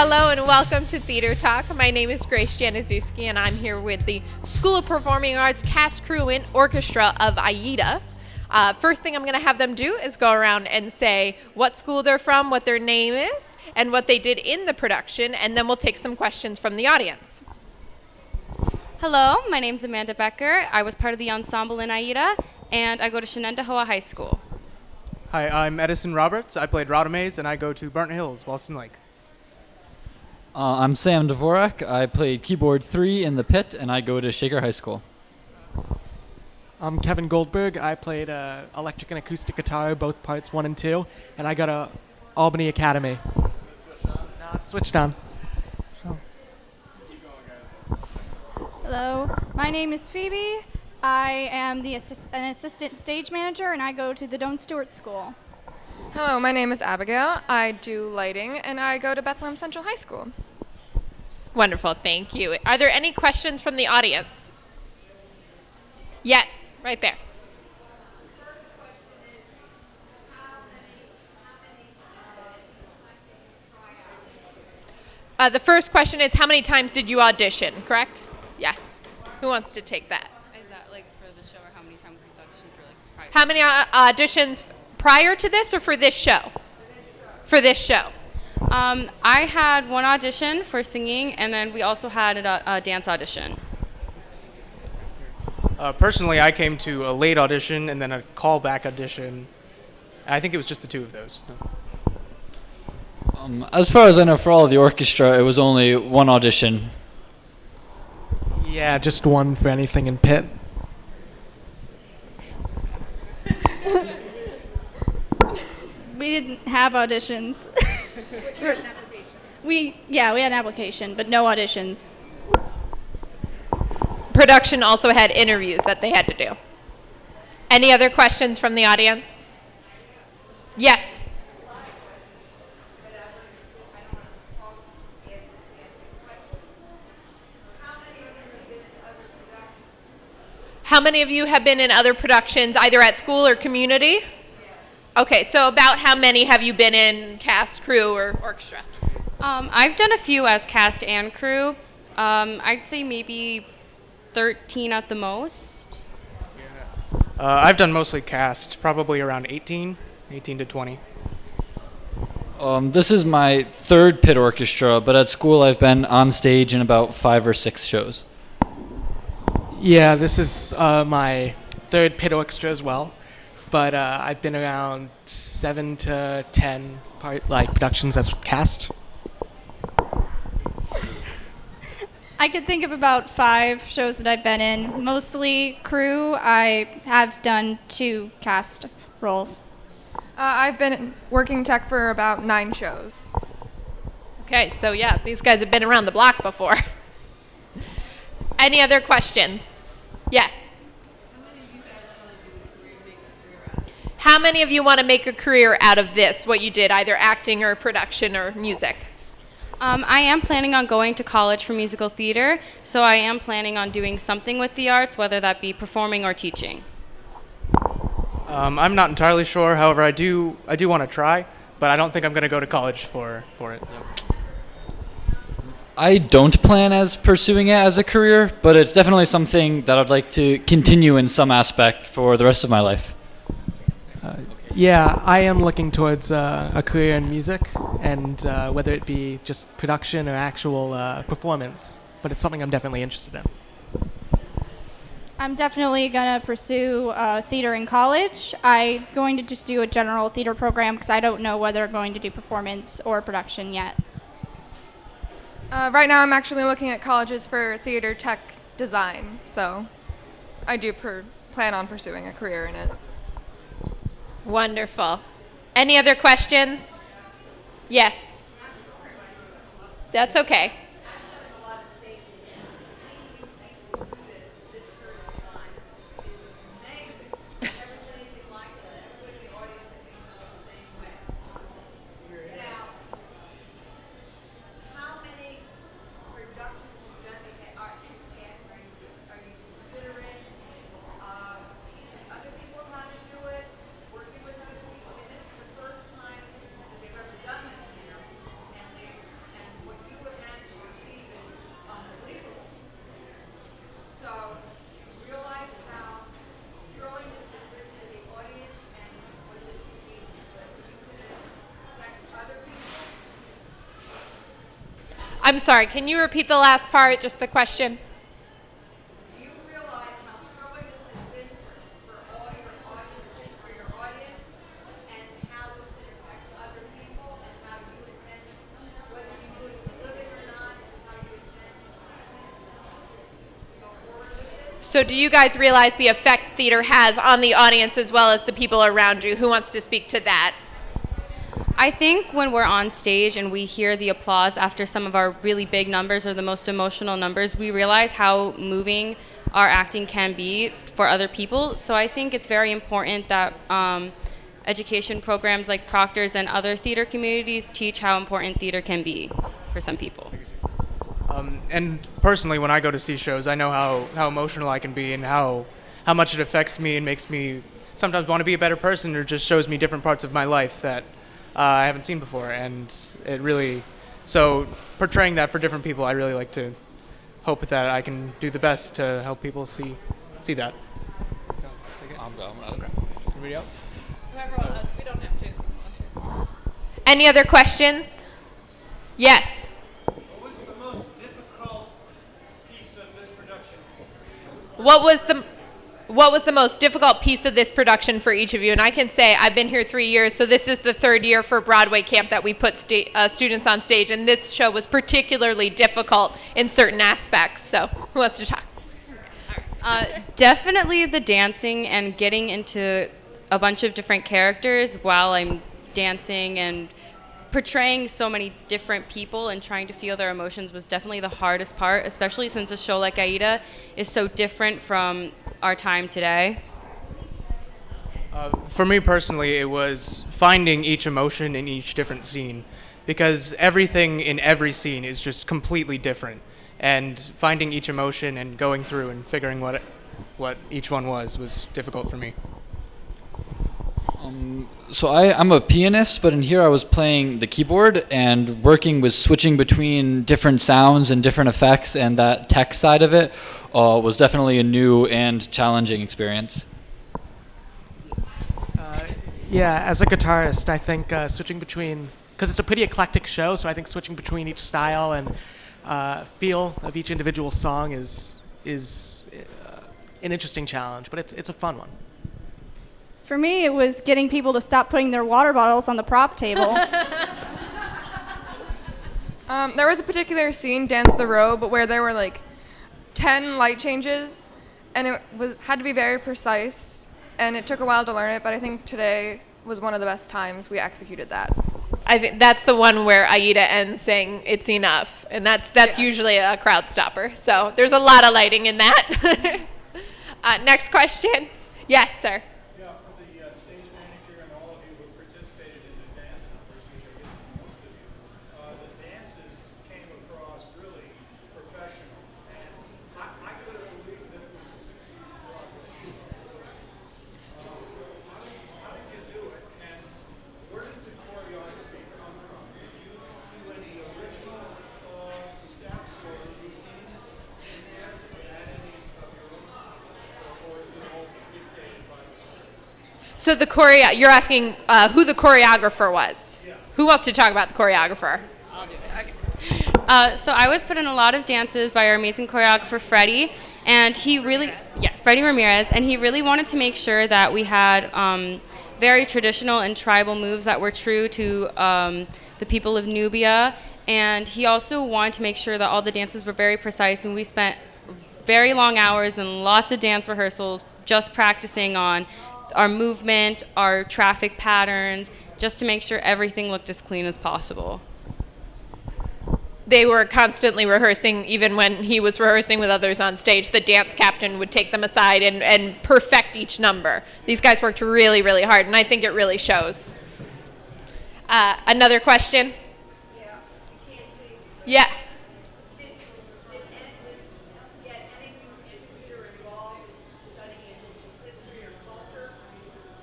Hello and welcome to Theater Talk. My name is Grace Januszewski and I'm here with the School of Performing Arts cast, crew, and orchestra of Aida. First thing I'm going to have them do is go around and say what school they're from, what their name is, and what they did in the production, and then we'll take some questions from the audience. Hello, my name's Amanda Becker. I was part of the ensemble in Aida, and I go to Shenendehowa High School. Hi, I'm Edison Roberts. I played Radames, and I go to Burnt Hills, Walston Lake. I'm Sam Dvorak. I played keyboard 3 in the pit, and I go to Shaker High School. I'm Kevin Goldberg. I played electric and acoustic guitar, both parts 1 and 2, and I got a Albany Academy. No, it's switched on. Hello, my name is Phoebe. I am an assistant stage manager, and I go to the Doane Stewart School. Hello, my name is Abigail. I do lighting, and I go to Bethlehem Central High School. Wonderful, thank you. Are there any questions from the audience? Yes, right there. The first question is, how many times did you audition, correct? Yes. Who wants to take that? Is that like for the show, or how many times we've auditioned for like prior? How many auditions prior to this or for this show? For this show. I had one audition for singing, and then we also had a dance audition. Personally, I came to a late audition and then a callback audition. I think it was just the two of those. As far as I know, for all of the orchestra, it was only one audition. Yeah, just one for anything in pit. We didn't have auditions. We had an application, but no auditions. Production also had interviews that they had to do. Any other questions from the audience? Yes. How many of you have been in other productions, either at school or community? Okay, so about how many have you been in cast, crew, or orchestra? I've done a few as cast and crew. I'd say maybe 13 at the most. I've done mostly cast, probably around 18 to 20. This is my third pit orchestra, but at school I've been on stage in about 5 or 6 shows. Yeah, this is my third pit orchestra as well, but I've been around 7 to 10 productions as cast. I could think of about 5 shows that I've been in. Mostly crew. I have done 2 cast roles. I've been working tech for about 9 shows. Okay, so yeah, these guys have been around the block before. Any other questions? Yes. How many of you want to make a career out of this, what you did, either acting or production or music? I am planning on going to college for musical theater, so I am planning on doing something with the arts, whether that be performing or teaching. I'm not entirely sure. However, I do want to try, but I don't think I'm going to go to college for it. So. I don't plan as pursuing it as a career, but it's definitely something that I'd like to continue in some aspect for the rest of my life. Yeah, I am looking towards a career in music, and whether it be just production or actual performance, but it's something I'm definitely interested in. I'm definitely going to pursue theater in college. I'm going to just do a general theater program because I don't know whether I'm going to do performance or production yet. Right now I'm actually looking at colleges for theater tech design, so I do plan on pursuing a career in it. Wonderful. Any other questions? Yes. That's okay. I'm sorry, can you repeat the last part, just the question? Do you realize how thrilling this has been for all your audience, for your audience, and how this can affect other people, and how you intend, whether you do it for a living or not, and how you intend to go forward with this? So do you guys realize the effect theater has on the audience as well as the people around you? Who wants to speak to that? I think when we're on stage and we hear the applause after some of our really big numbers or the most emotional numbers, we realize how moving our acting can be for other people. So I think it's very important that education programs like Proctor's and other theater communities teach how important theater can be for some people. And personally, when I go to see shows, I know how emotional I can be and how much it affects me and makes me sometimes want to be a better person, or just shows me different parts of my life that I haven't seen before. And it really, so portraying that for different people, I really like to hope that I can do the best to help people see that. Okay. Anybody else? We don't have to. Any other questions? Yes. What was the most difficult piece of this production? What was the most difficult piece of this production for each of you? And I can say I've been here 3 years, so this is the third year for Broadway Camp that we put students on stage, and this show was particularly difficult in certain aspects. So who wants to talk? Definitely the dancing and getting into a bunch of different characters while I'm dancing and portraying so many different people and trying to feel their emotions was definitely the hardest part, especially since a show like Aida is so different from our time today. For me personally, it was finding each emotion in each different scene, because everything in every scene is just completely different, and finding each emotion and going through and figuring what each one was difficult for me. So I'm a pianist, but in here I was playing the keyboard and working with switching between different sounds and different effects, and that tech side of it was definitely a new and challenging experience. Yeah, as a guitarist, I think switching between, because it's a pretty eclectic show, so I think switching between each style and feel of each individual song is an interesting challenge, but it's a fun one. For me, it was getting people to stop putting their water bottles on the prop table. There was a particular scene, Dance the Row, but where there were like 10 light changes, and it had to be very precise, and it took a while to learn it, but I think today was one of the best times we executed that. I think that's the one where Aida ends saying it's enough, and that's usually a crowd stopper. So there's a lot of lighting in that. Next question. Yes, sir. Yeah, for the stage manager and all of you who participated in the dance numbers, which I guess most of you, the dances came across really professional, and I couldn't believe that it was a succeeding Broadway show. How did you do it, and where does the choreography come from? Did you do any original steps or routines in there, or add any of your own, or is it all dictated by the script? So you're asking who the choreographer was. Yes. Who wants to talk about the choreographer? I'll do it. Okay. So I was put in a lot of dances by our amazing choreographer, Freddie, and Freddie Ramirez, and he really wanted to make sure that we had very traditional and tribal moves that were true to the people of Nubia, and he also wanted to make sure that all the dances were very precise, and we spent very long hours and lots of dance rehearsals just practicing on our movement, our traffic patterns, just to make sure everything looked as clean as possible. They were constantly rehearsing, even when he was rehearsing with others on stage. The dance captain would take them aside and perfect each number. These guys worked really, really hard, and I think it really shows. Another question? Yeah.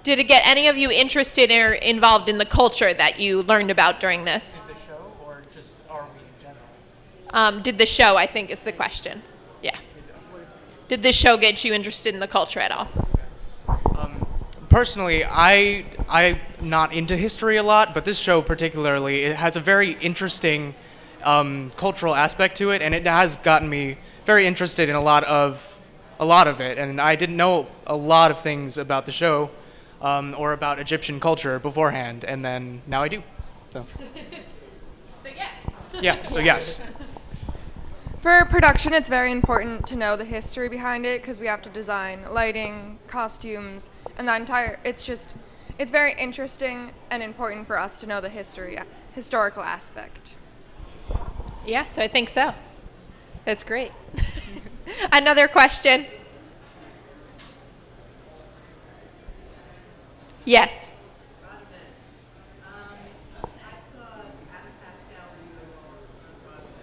Did it get any of you interested or involved in the culture that you learned about during this? The show, or just are we in general? Did the show, I think, is the question. Yeah. Did this show get you interested in the culture at all? Personally, I'm not into history a lot, but this show particularly, it has a very interesting cultural aspect to it, and it has gotten me very interested in a lot of it. And I didn't know a lot of things about the show or about Egyptian culture beforehand, and then now I do. So. So yes. Yeah. So yes. For production, it's very important to know the history behind it because we have to design lighting, costumes, and the entire. It's very interesting and important for us to know the historical aspect. Yeah, so I think so. That's great. Another question? Yes. I saw Adam Pascal in New York on Broadway,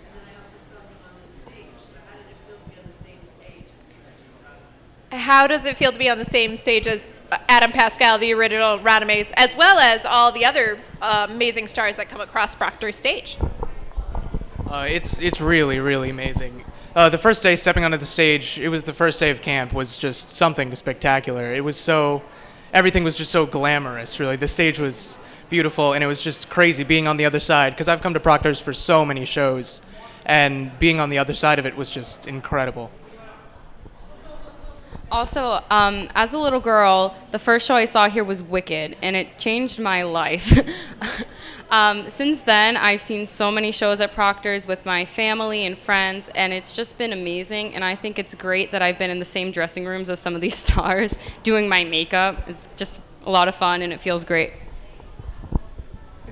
and then I also saw him on the stage. So how did it feel to be on the same stage as the original Broadway? How does it feel to be on the same stage as Adam Pascal, the original Radames, as well as all the other amazing stars that come across Proctor's stage? It's really, really amazing. The first day stepping onto the stage, it was the first day of camp, was just something spectacular. Everything was just so glamorous, really. The stage was beautiful, and it was just crazy being on the other side, because I've come to Proctor's for so many shows, and being on the other side of it was just incredible. Also, as a little girl, the first show I saw here was Wicked, and it changed my life. Since then, I've seen so many shows at Proctor's with my family and friends, and it's just been amazing. And I think it's great that I've been in the same dressing rooms as some of these stars doing my makeup. It's just a lot of fun, and it feels great.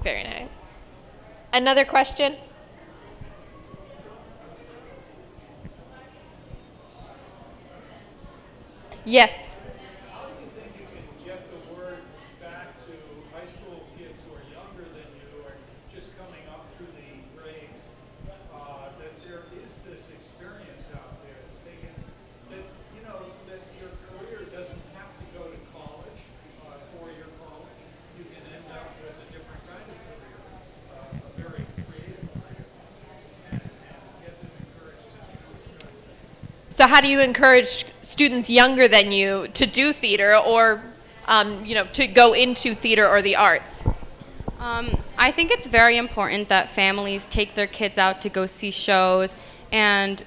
Very nice. Another question? Yes. How do you think you can get the word back to high school kids who are younger than you or just coming up through the grades that there is this experience out there that your career doesn't have to go to college, four-year college. You can end up with a different kind of career, a very creative career, and get them encouraged to do study. So how do you encourage students younger than you to do theater or, to go into theater or the arts? I think it's very important that families take their kids out to go see shows and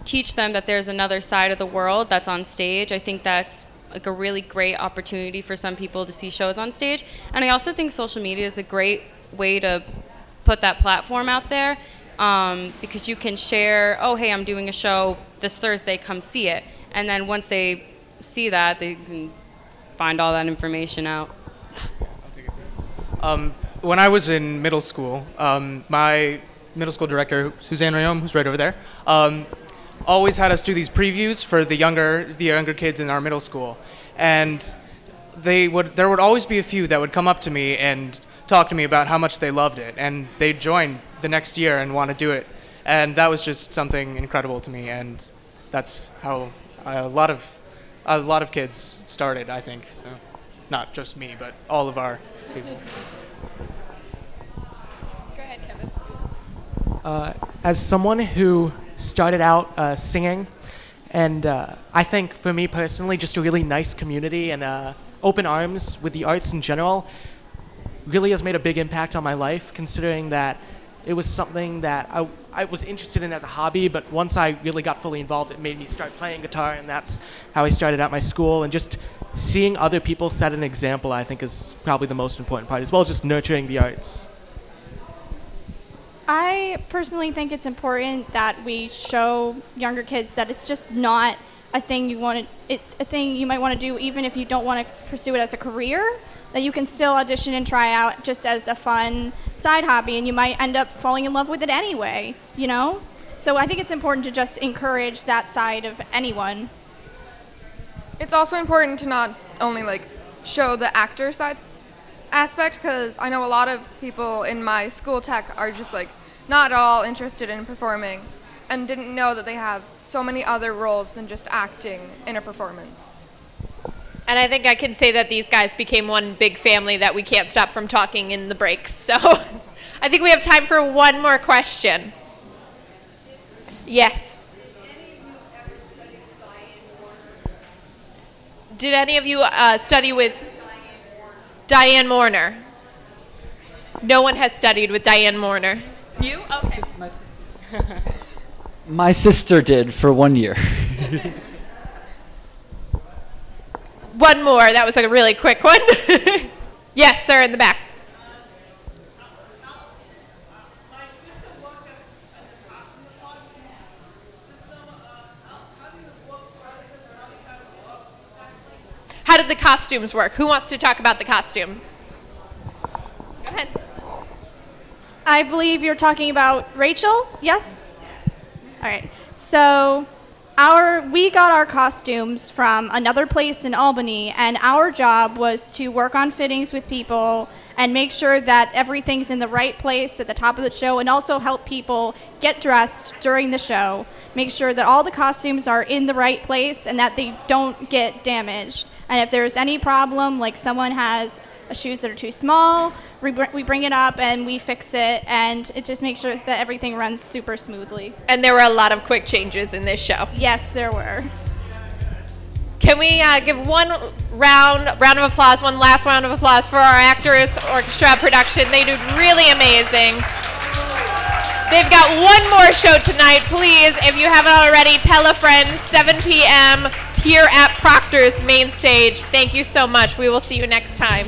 teach them that there's another side of the world that's on stage. I think that's like a really great opportunity for some people to see shows on stage. And I also think social media is a great way to put that platform out there because you can share, oh, hey, I'm doing a show this Thursday, come see it. And then once they see that, they can find all that information out. I'll take it too. When I was in middle school, my middle school director, Suzanne Rayom, who's right over there, always had us do these previews for the younger kids in our middle school. And there would always be a few that would come up to me and talk to me about how much they loved it. And they'd join the next year and want to do it. And that was just something incredible to me. And that's how a lot of kids started, I think. So, not just me, but all of our people. Go ahead, Kevin. As someone who started out singing, and I think for me personally, just a really nice community and open arms with the arts in general really has made a big impact on my life, considering that it was something that I was interested in as a hobby, but once I really got fully involved, it made me start playing guitar, and that's how I started out my school. And just seeing other people set an example, I think, is probably the most important part, as well as just nurturing the arts. I personally think it's important that we show younger kids that it's just not a thing it's a thing you might want to do even if you don't want to pursue it as a career, that you can still audition and try out just as a fun side hobby, and you might end up falling in love with it anyway, So I think it's important to just encourage that side of anyone. It's also important to not only show the actor side aspect, because I know a lot of people in my school tech are just not at all interested in performing and didn't know that they have so many other roles than just acting in a performance. And I think I can say that these guys became one big family that we can't stop from talking in the breaks. So I think we have time for one more question. Yes. Did any of you study with Diane Mourner? No one has studied with Diane Mourner. You? Okay. My sister did for 1 year. One more. That was a really quick one. Yes, sir, in the back. How did the costumes work? Who wants to talk about the costumes? Go ahead. I believe you're talking about Rachel, yes? All right. So we got our costumes from another place in Albany, and our job was to work on fittings with people and make sure that everything's in the right place at the top of the show, and also help people get dressed during the show. Make sure that all the costumes are in the right place and that they don't get damaged. And if there's any problem, like someone has shoes that are too small, we bring it up and we fix it, and it just makes sure that everything runs super smoothly. And there were a lot of quick changes in this show. Yes, there were. Can we give one round of applause, one last round of applause for our Actors Orchestra production? They did really amazing. They've got one more show tonight. Please, if you haven't already, tell a friend, 7 p.m. here at Proctor's main stage. Thank you so much. We will see you next time.